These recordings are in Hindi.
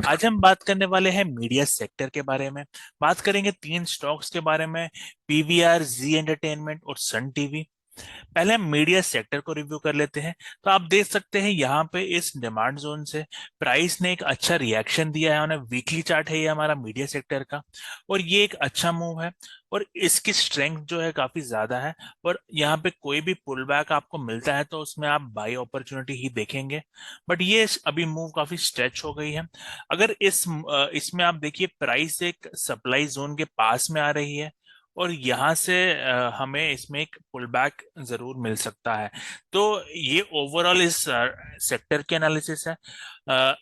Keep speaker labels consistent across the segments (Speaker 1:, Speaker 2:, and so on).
Speaker 1: आज हम बात करने वाले हैं मीडिया सेक्टर के बारे में। बात करेंगे तीन स्टॉक्स के बारे में, पीवीआर, जी एंटरटेनमेंट और सन टीवी। पहले हम मीडिया सेक्टर को रिव्यू कर लेते हैं। तो आप देख सकते हैं यहाँ पे इस डिमांड जोन से प्राइस ने एक अच्छा रिएक्शन दिया है। वीकली चार्ट है ये हमारा मीडिया सेक्टर का, और ये एक अच्छा मूव है। और इसकी स्ट्रेंथ जो है काफी ज्यादा है। और यहाँ पे कोई भी पुल बैक आपको मिलता है तो उसमें आप बाई अपॉर्चुनिटी ही देखेंगे। बट ये अभी मूव काफी स्ट्रेच हो गई है। अगर इसमें आप देखिए, प्राइस एक सप्लाई जोन के पास में आ रही है, और यहाँ से हमें इसमें एक पुल बैक जरूर मिल सकता है। तो ये ओवरऑल इस सेक्टर की एनालिसिस है।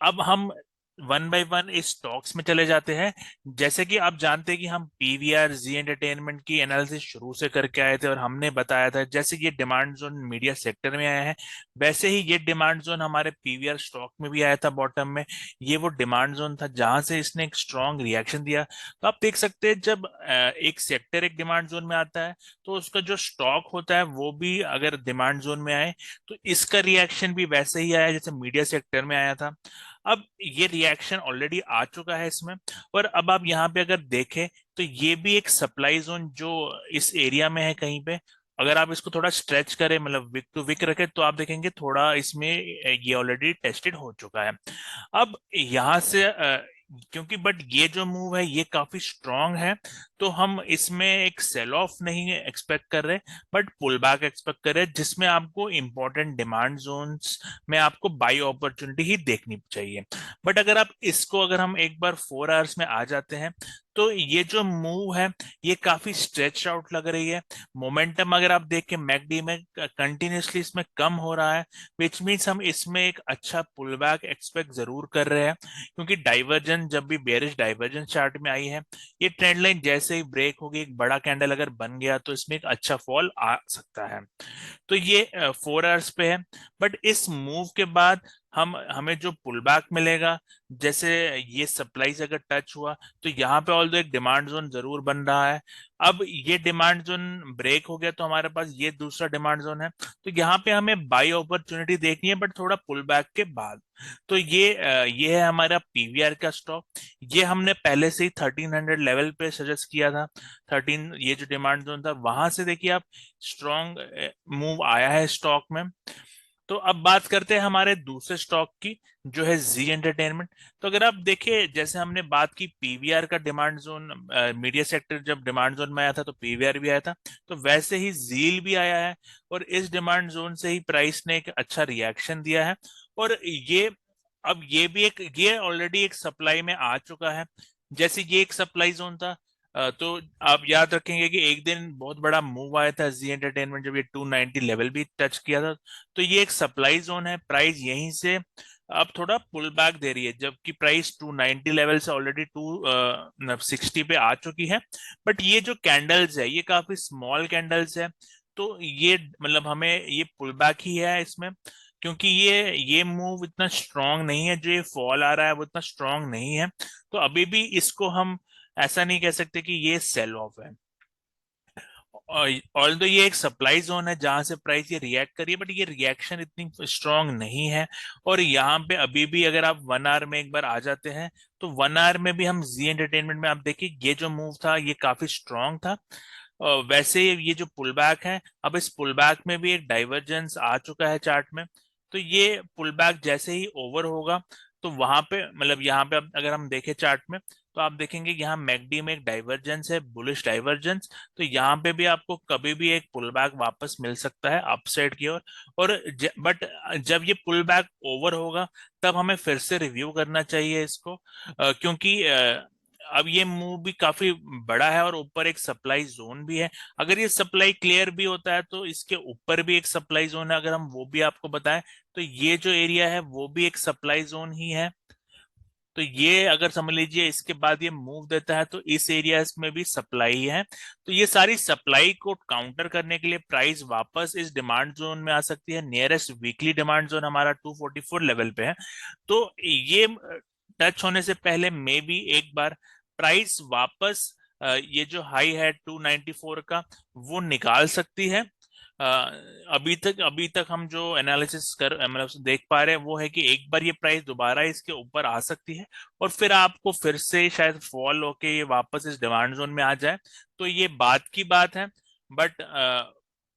Speaker 1: अब हम वन बाय वन इस स्टॉक्स में चले जाते हैं। जैसे कि आप जानते हैं कि हम पीवीआर, जी एंटरटेनमेंट की एनालिसिस शुरू से करके आए थे, और हमने बताया था जैसे ये डिमांड जोन मीडिया सेक्टर में आया है, वैसे ही ये डिमांड जोन हमारे पीवीआर स्टॉक में भी आया था बॉटम में। ये वो डिमांड जोन था जहां से इसने एक स्ट्रॉन्ग रिएक्शन दिया। तो आप देख सकते हैं, जब एक सेक्टर एक डिमांड जोन में आता है तो उसका जो स्टॉक होता है वो भी अगर डिमांड जोन में आए तो इसका रिएक्शन भी वैसे ही आया जैसे मीडिया सेक्टर में आया था। अब ये रिएक्शन ऑलरेडी आ चुका है इसमें। और अब आप यहाँ पे अगर देखें तो ये भी एक सप्लाई जोन जो इस एरिया में है कहीं पे। अगर आप इसको थोड़ा स्ट्रेच करें, मतलब विक टू विक रखें, तो आप देखेंगे थोड़ा इसमें ये ऑलरेडी टेस्टेड हो चुका है। अब यहाँ से क्योंकि बट ये जो मूव है ये काफी स्ट्रांग है, तो हम इसमें एक सेल ऑफ नहीं एक्सपेक्ट कर रहे, बट पुल बैक एक्सपेक्ट कर रहे हैं, जिसमें आपको इंपॉर्टेंट डिमांड जोन्स में आपको बाई अपॉर्चुनिटी ही देखनी चाहिए। बट अगर हम एक बार 4 आवर्स में आ जाते हैं, तो ये जो मूव है ये काफी स्ट्रेच आउट लग रही है। मोमेंटम अगर आप देखें मैकडी में कंटिन्यूसली इसमें कम हो रहा है, विच मीन्स हम इसमें एक अच्छा पुल बैक एक्सपेक्ट जरूर कर रहे हैं। क्योंकि डाइवर्जन जब भी बेरिश डाइवर्जन चार्ट में आई है, ये ट्रेंड लाइन जैसे ही ब्रेक होगी, एक बड़ा कैंडल अगर बन गया तो इसमें एक अच्छा फॉल आ सकता है। तो ये 4 आवर्स पे है। बट इस मूव के बाद हमें जो पुल बैक मिलेगा, जैसे ये सप्लाई से अगर टच हुआ, तो यहाँ पे ऑल्दो एक डिमांड जोन जरूर बन रहा है। अब ये डिमांड जोन ब्रेक हो गया तो हमारे पास ये दूसरा डिमांड जोन है। तो यहाँ पे हमें बाई अपॉर्चुनिटी देखनी है, बट थोड़ा पुल बैक के बाद। तो ये है हमारा पीवीआर का स्टॉक। ये हमने पहले से ही 1300 लेवल पे सजेस्ट किया था। 13, ये जो डिमांड जोन था, वहां से देखिए आप स्ट्रॉन्ग मूव आया है स्टॉक में। तो अब बात करते हैं हमारे दूसरे स्टॉक की, जो है जी एंटरटेनमेंट। तो अगर आप देखिए, जैसे हमने बात की पीवीआर का डिमांड जोन, मीडिया सेक्टर जब डिमांड जोन में आया था तो पीवीआर भी आया था, तो वैसे ही जील भी आया है। और इस डिमांड जोन से ही प्राइस ने एक अच्छा रिएक्शन दिया है। और ये ऑलरेडी एक सप्लाई में आ चुका है। जैसे ये एक सप्लाई जोन था, तो आप याद रखेंगे कि एक दिन बहुत बड़ा मूव आया था जी एंटरटेनमेंट, जब ये 290 लेवल भी टच किया था। तो ये एक सप्लाई जोन है, प्राइस यहीं से अब थोड़ा पुल बैक दे रही है, जबकि प्राइस 290 लेवल से ऑलरेडी 260 पे आ चुकी है। बट ये जो कैंडल्स है ये काफी स्मॉल कैंडल्स है, तो ये मतलब हमें ये पुल बैक ही है इसमें। क्योंकि ये मूव इतना स्ट्रांग नहीं है, जो ये फॉल आ रहा है वो इतना स्ट्रांग नहीं है। तो अभी भी इसको हम ऐसा नहीं कह सकते कि ये सेल ऑफ है। ऑल्दो ये एक सप्लाई जोन है जहां से प्राइस ये रिएक्ट करिए, बट ये रिएक्शन इतनी स्ट्रांग नहीं है। और यहाँ पे अभी भी अगर आप 1 आवर में एक बार आ जाते हैं, तो 1 आवर में भी हम जी एंटरटेनमेंट में आप देखिए, ये जो मूव था ये काफी स्ट्रांग था। वैसे ये जो पुल बैक है, अब इस पुल बैक में भी एक डाइवर्जेंस आ चुका है चार्ट में। तो ये पुल बैक जैसे ही ओवर होगा, तो वहां पे मतलब यहाँ पे अब अगर हम देखें चार्ट में, तो आप देखेंगे यहाँ मैकडी में एक डाइवर्जेंस है, बुलिश डाइवर्जेंस। तो यहाँ पे भी आपको कभी भी एक पुल बैक वापस मिल सकता है अपसाइड की ओर। बट जब ये पुल बैक ओवर होगा, तब हमें फिर से रिव्यू करना चाहिए इसको। क्योंकि अब ये मूव भी काफी बड़ा है, और ऊपर एक सप्लाई जोन भी है। अगर ये सप्लाई क्लियर भी होता है तो इसके ऊपर भी एक सप्लाई जोन है, अगर हम वो भी आपको बताएं, तो ये जो एरिया है वो भी एक सप्लाई जोन ही है। तो ये अगर समझ लीजिए इसके बाद ये मूव देता है तो इस एरिया में भी सप्लाई है। तो ये सारी सप्लाई को काउंटर करने के लिए प्राइस वापस इस डिमांड जोन में आ सकती है। नियरेस्ट वीकली डिमांड जोन हमारा 244 लेवल पे है। तो ये टच होने से पहले मे भी एक बार प्राइस वापस ये जो हाई है 294 का, वो निकाल सकती है। अ, अभी तक हम जो एनालिसिस कर मतलब देख पा रहे हैं वो है कि एक बार ये प्राइस दोबारा इसके ऊपर आ सकती है और फिर आपको फिर से शायद फॉल होके ये वापस इस डिमांड जोन में आ जाए। तो ये बात की बात है, बट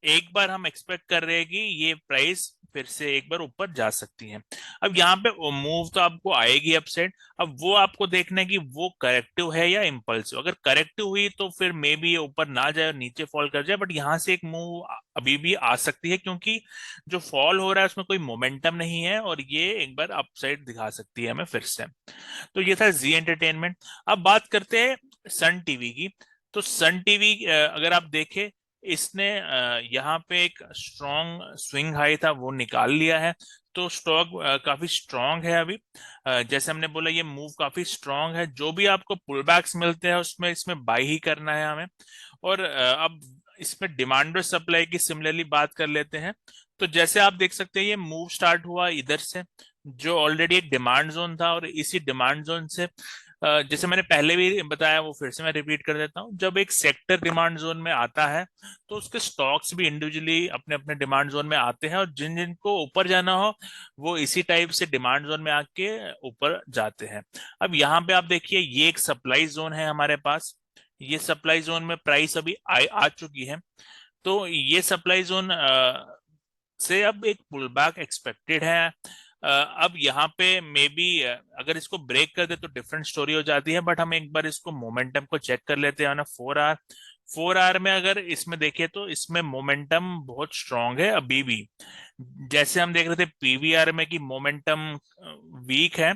Speaker 1: एक बार हम एक्सपेक्ट कर रहे हैं कि ये प्राइस फिर से एक बार ऊपर जा सकती है। अब यहाँ पे मूव तो आपको आएगी अपसाइड। अब वो आपको देखना है कि वो करेक्टिव है या इम्पल्सिव। अगर करेक्टिव हुई तो फिर मे बी ये ऊपर ना जाए और नीचे फॉल कर जाए, बट यहाँ से एक मूव अभी भी आ सकती है क्योंकि जो फॉल हो रहा है उसमें कोई मोमेंटम नहीं है और ये एक बार अपसाइड दिखा सकती है हमें फिर से। तो ये था जी एंटरटेनमेंट। अब बात करते हैं सन टीवी की। तो सन टीवी अगर आप देखें, इसने यहाँ पे एक स्ट्रॉन्ग स्विंग हाई था वो निकाल लिया है। तो स्टॉक काफी स्ट्रॉन्ग है अभी। जैसे हमने बोला ये मूव काफी स्ट्रॉन्ग है। जो भी आपको पुल बैक्स मिलते हैं उसमें इसमें बाई ही करना है हमें। और अब इसमें डिमांड और सप्लाई की सिमिलरली बात कर लेते हैं। तो जैसे आप देख सकते हैं ये मूव स्टार्ट हुआ इधर से, जो ऑलरेडी एक डिमांड जोन था, और इसी डिमांड जोन से जैसे मैंने पहले भी बताया वो फिर से मैं रिपीट कर देता हूँ, जब एक सेक्टर डिमांड जोन में आता है तो उसके स्टॉक्स भी इंडिविजुअली अपने अपने डिमांड जोन में आते हैं, और जिन जिनको ऊपर जाना हो वो इसी टाइप से डिमांड जोन में आके ऊपर जाते हैं। अब यहाँ पे आप देखिए ये एक सप्लाई जोन है हमारे पास। ये सप्लाई जोन में प्राइस अभी आ चुकी है। तो ये सप्लाई जोन से अब एक पुल बैक एक्सपेक्टेड है। अब यहाँ पे मे बी अगर इसको ब्रेक कर दे तो डिफरेंट स्टोरी हो जाती है, बट हम एक बार इसको मोमेंटम को चेक कर लेते हैं ना। 4 आवर, 4 आवर में अगर इसमें देखें तो इसमें मोमेंटम बहुत स्ट्रांग है अभी भी। जैसे हम देख रहे थे पीवीआर में कि मोमेंटम वीक है,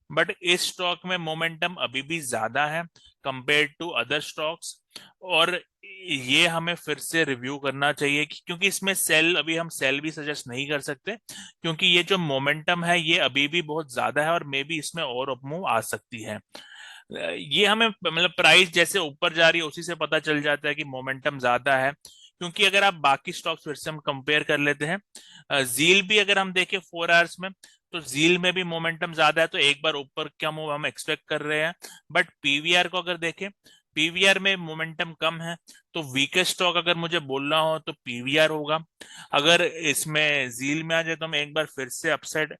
Speaker 1: बट इस स्टॉक में मोमेंटम अभी भी ज्यादा है कंपेयर टू अदर स्टॉक्स। और ये हमें फिर से रिव्यू करना चाहिए क्योंकि इसमें सेल, अभी हम सेल भी सजेस्ट नहीं कर सकते क्योंकि ये जो मोमेंटम है ये अभी भी बहुत ज्यादा है और मे बी इसमें और अप मूव आ सकती है। ये हमें मतलब प्राइस जैसे ऊपर जा रही है उसी से पता चल जाता है कि मोमेंटम ज्यादा है। क्योंकि अगर आप बाकी स्टॉक्स फिर से हम कंपेयर कर लेते हैं, जील भी अगर हम देखें 4 आवर्स में, तो जील में भी मोमेंटम ज्यादा है, तो एक बार ऊपर क्या मूव हम एक्सपेक्ट कर रहे हैं। बट पीवीआर को अगर देखें, पीवीआर में मोमेंटम कम है। तो वीकेस्ट स्टॉक अगर मुझे बोलना हो तो पीवीआर होगा। अगर इसमें जील में आ जाए तो हम एक बार फिर से अपसाइड।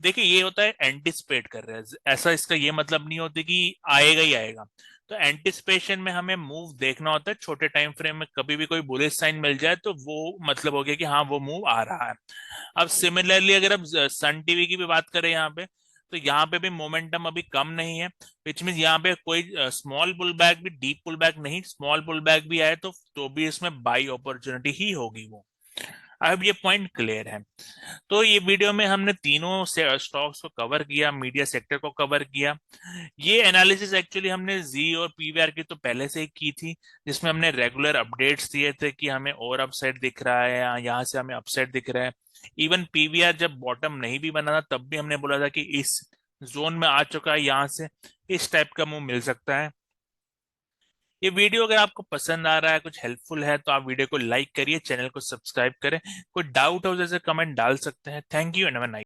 Speaker 1: देखिए ये होता है एंटिसिपेट कर रहे हैं, ऐसा इसका ये मतलब नहीं होता कि आएगा ही आएगा। तो एंटिसिपेशन में हमें मूव देखना होता है छोटे टाइम फ्रेम में। कभी भी कोई बुलिश साइन मिल जाए तो वो मतलब हो गया कि हाँ वो मूव आ रहा है। अब सिमिलरली अगर अब सन टीवी की भी बात करें यहाँ पे, तो यहाँ पे भी मोमेंटम अभी कम नहीं है। विच मीन यहाँ पे कोई स्मॉल पुल बैक भी, डीप पुल बैक नहीं, स्मॉल पुल बैक भी आए तो भी इसमें बाई अपॉर्चुनिटी ही होगी वो। अब ये पॉइंट क्लियर है। तो ये वीडियो में हमने तीनों से स्टॉक्स को कवर किया, मीडिया सेक्टर को कवर किया। ये एनालिसिस एक्चुअली हमने जी और पीवीआर की तो पहले से ही की थी, जिसमें हमने रेगुलर अपडेट्स दिए थे कि हमें और अपसाइड दिख रहा है या यहाँ से हमें अपसाइड दिख रहा है। इवन पीवीआर जब बॉटम नहीं भी बना था तब भी हमने बोला था कि इस जोन में आ चुका है, यहाँ से इस टाइप का मूव मिल सकता है। ये वीडियो अगर आपको पसंद आ रहा है, कुछ हेल्पफुल है, तो आप वीडियो को लाइक करिए, चैनल को सब्सक्राइब करें। कोई डाउट हो जैसे कमेंट डाल सकते हैं। Thank you and have a nice